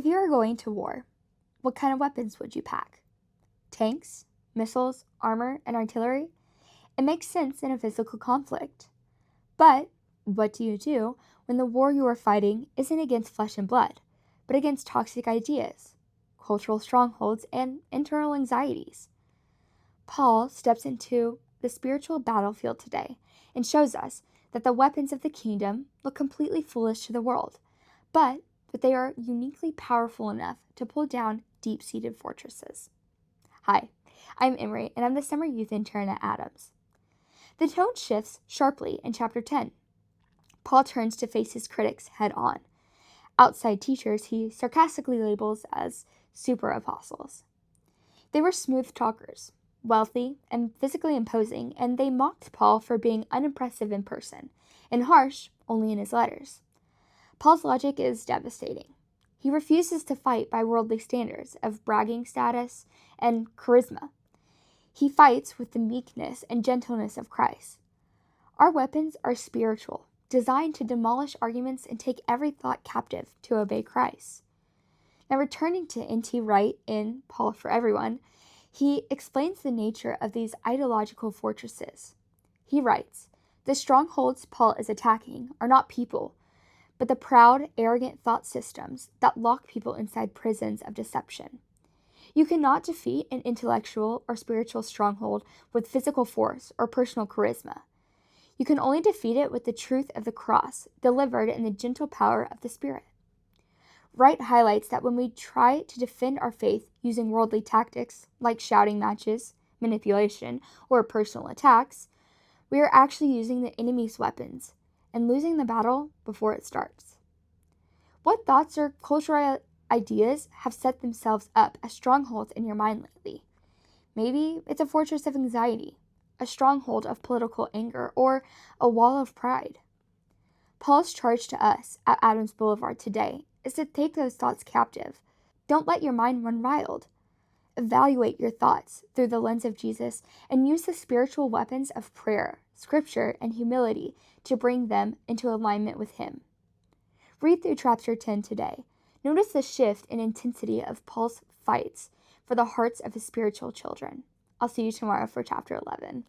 you were going to war, what kind of weapons would you pack? Tanks, missiles, armor, and artillery? It makes sense in a physical conflict. But what do you do when the war you are fighting isn't against flesh and blood, but against toxic ideas, cultural strongholds, and internal anxieties? Paul steps into the spiritual battlefield today and shows us that the weapons of the kingdom look completely foolish to the world, but that they are uniquely powerful enough to pull down deep-seated fortresses. Hi, I'm Emery, and I'm the summer youth intern at Adams. The tone shifts sharply in chapter 10. Paul turns to face his critics head on. Outside teachers he sarcastically labels as super apostles. They were smooth talkers, wealthy and physically imposing, and they mocked Paul for being unimpressive in person and harsh only in his letters. Paul's logic is devastating. He refuses to fight by worldly standards of bragging status and charisma. He fights with the meekness and gentleness of Christ. Our weapons are spiritual, designed to demolish arguments and take every thought captive to obey Christ. Now, returning to N.T. Wright in Paul for Everyone, he explains the nature of these ideological fortresses. He writes, "The strongholds Paul is attacking are not people, but the proud, arrogant thought systems that lock people inside prisons of deception. You cannot defeat an intellectual or spiritual stronghold with physical force or personal charisma. You can only defeat it with the truth of the cross, delivered in the gentle power of the Spirit." Wright highlights that when we try to defend our faith using worldly tactics like shouting matches, manipulation, or personal attacks, we are actually using the enemy's weapons and losing the battle before it starts. What thoughts or cultural ideas have set themselves up as strongholds in your mind lately? Maybe it's a fortress of anxiety, a stronghold of political anger, or a wall of pride. Paul's charge to us at Adams Blvd today is to take those thoughts captive. Don't let your mind run wild. Evaluate your thoughts through the lens of Jesus and use the spiritual weapons of prayer, scripture, and humility to bring them into alignment with Him. Read through chapter 10 today. Notice the shift in intensity of Paul's fights for the hearts of his spiritual children. I'll see you tomorrow for chapter 11.